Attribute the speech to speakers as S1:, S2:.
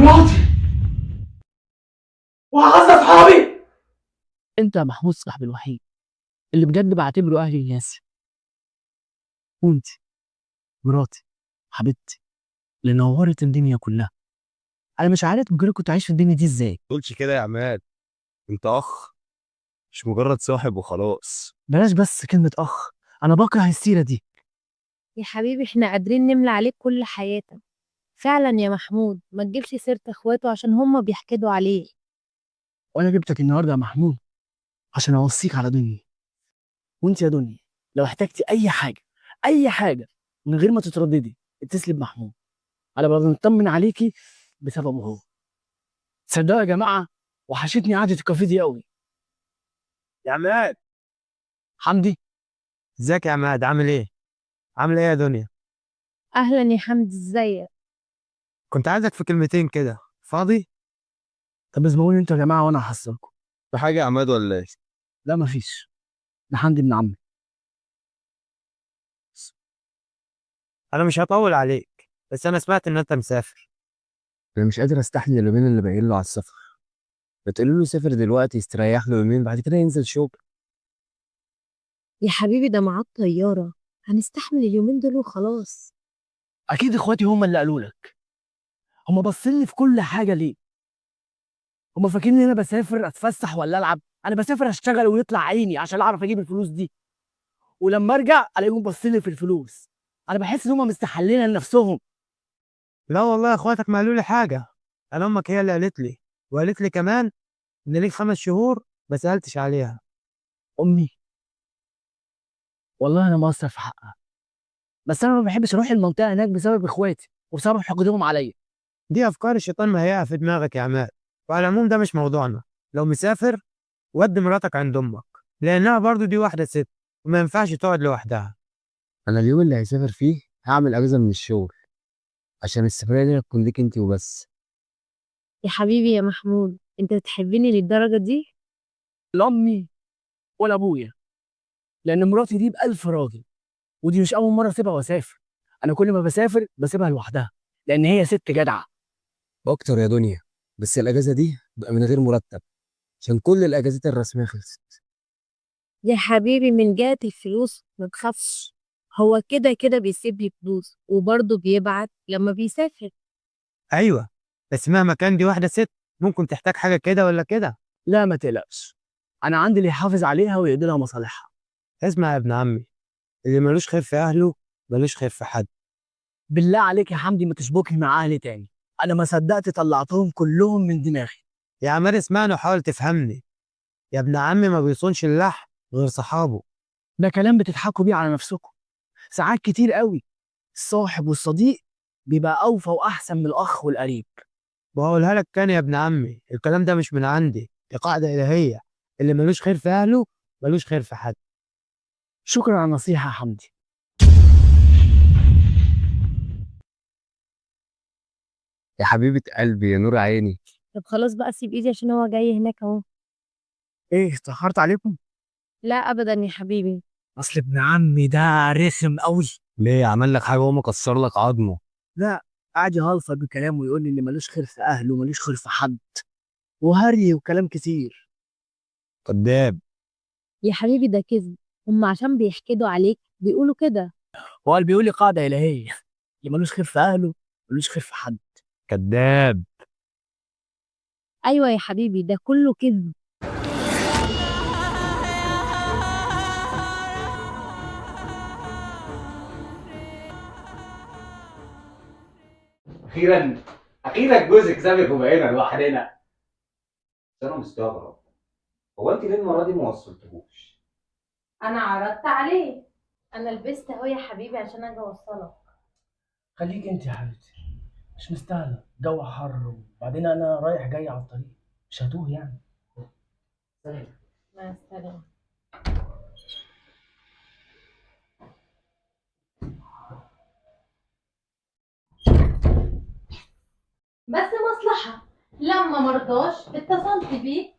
S1: مراتي وأعز أصحابي.
S2: انت يا محمود صاحبي الوحيد اللي بجد بعتبره اهلي الناس، وانت مراتي حبيبتي اللي نورت الدنيا كلها. انا مش عارف من غيرك كنت عايش في الدنيا دي ازاي.
S3: تقولش كده يا عماد، انت اخ مش مجرد صاحب وخلاص.
S2: بلاش بس كلمة اخ، انا بكره السيرة دي.
S4: يا حبيبي احنا قادرين نملى عليك كل حياتك. فعلا يا محمود ما تجيبش سيرة اخواته عشان هما بيحكدوا عليه.
S2: وانا جبتك النهارده يا محمود عشان اوصيك على دنيا. وانت يا دنيا لو احتجتي اي حاجة، اي حاجة، من غير ما تترددي اتصلي بمحمود. انا ببقى مطمن عليكي بسببه هو. تصدقوا يا جماعة وحشتني قعدة الكافيه دي قوي.
S3: يا عماد،
S2: حمدي
S3: ازيك يا عماد؟ عامل ايه؟ عامل ايه يا دنيا؟
S4: اهلا يا حمد، ازيك؟
S3: كنت عايزك في كلمتين كده، فاضي؟
S2: طب اسمعوني انتوا يا جماعة وانا هحصلكم.
S3: في حاجة يا عماد ولا ايه؟
S2: لا مفيش، ده حمدي ابن عمي.
S3: انا مش هطول عليك، بس انا سمعت ان انت مسافر.
S5: انا مش قادر استحمل اليومين اللي باقيين له على السفر. بتقولوا له سافر دلوقتي يستريح له يومين بعد كده ينزل شغل.
S4: يا حبيبي ده معاه الطيارة، هنستحمل اليومين دول وخلاص.
S2: اكيد اخواتي هم اللي قالوا لك. هم باصين لي في كل حاجه ليه؟ هم فاكرين ان انا بسافر اتفسح ولا العب؟ انا بسافر اشتغل ويطلع عيني عشان اعرف اجيب الفلوس دي، ولما ارجع الاقيهم باصين لي في الفلوس. انا بحس ان هم مستحلين لنفسهم.
S3: لا والله اخواتك ما قالوا لي حاجة. انا امك هي اللي قالت لي، وقالت لي كمان ان ليك 5 شهور ما سألتش عليها.
S2: امي والله انا مقصر في حقها، بس انا ما بحبش اروح المنطقه هناك بسبب اخواتي وبسبب حقدهم عليا.
S3: دي افكار الشيطان مهيئة في دماغك يا عماد، وعلى العموم ده مش موضوعنا. لو مسافر ودي مراتك عند امك، لانها برضو دي واحدة ست وما ينفعش تقعد لوحدها.
S5: انا اليوم اللي هيسافر فيه هعمل اجازه من الشغل عشان السفريه دي تكون ليك انت وبس.
S4: يا حبيبي يا محمود انت بتحبني للدرجة دي؟
S2: لا امي ولا ابويا، لان مراتي دي بألف راجل، ودي مش اول مره اسيبها واسافر. انا كل ما بسافر بسيبها لوحدها لان هي ست جدعه.
S5: اكتر يا دنيا، بس الاجازه دي بقى من غير مرتب عشان كل الاجازات الرسميه خلصت.
S4: يا حبيبي من جهة الفلوس ما تخافش، هو كده كده بيسيب لي فلوس وبرضه بيبعت لما بيسافر.
S3: ايوه، بس مهما كان دي واحدة ست، ممكن تحتاج حاجة كده ولا كده.
S2: لا ما تقلقش، انا عندي اللي يحافظ عليها ويقضي لها مصالحها.
S3: اسمع يا ابن عمي، اللي ملوش خير في اهله ملوش خير في حد.
S2: بالله عليك يا حمدي ما تشبكني مع اهلي تاني، انا ما صدقت طلعتهم كلهم من دماغي.
S3: يا عماد اسمعني وحاول تفهمني. يا ابن عمي ما بيصونش اللحم غير صحابه.
S2: ده كلام بتضحكوا بيه على نفسكم. ساعات كتير قوي الصاحب والصديق بيبقى اوفى واحسن من الاخ والقريب.
S3: وهقولها لك تاني يا ابن عمي، الكلام ده مش من عندي، دي قاعدة إلهية. اللي ملوش خير في أهله ملوش خير في حد.
S2: شكرا على النصيحه يا حمدي.
S5: يا حبيبه قلبي يا نور عيني.
S4: طب خلاص بقى سيب ايدي عشان هو جاي هناك اهو.
S2: ايه اتاخرت عليكم؟
S4: لا ابدا يا حبيبي.
S2: اصل ابن عمي ده رخم قوي.
S5: ليه عمل لك حاجه وهو مكسر لك عظمه؟
S2: لا، قاعد يهلفظ بكلامه ويقول لي ان ملوش خير في اهله وملوش خير في حد، وهري وكلام كتير.
S5: كداب.
S4: يا حبيبي ده كذب، هم عشان بيحكدوا عليك بيقولوا كده.
S2: هو اللي بيقول لي قاعده الهيه، اللي ملوش خير في اهله ملوش خير في حد.
S5: كداب.
S4: ايوه يا حبيبي ده كله كذب.
S1: اخيرا اخيرا جوزك سابك وبقينا لوحدنا. بس انا مستغرب، هو انت ليه المره دي ما وصلتهوش؟
S4: انا عرضت عليه، انا لبست اهو يا حبيبي عشان اجي اوصلك.
S2: خليك انت يا حبيبتي، مش مستاهله، جو حر وبعدين انا رايح جاي على الطريق، مش هتوه يعني.
S1: سلام.
S4: مع السلامه. بس مصلحة، لما مرضاش اتصلت بيك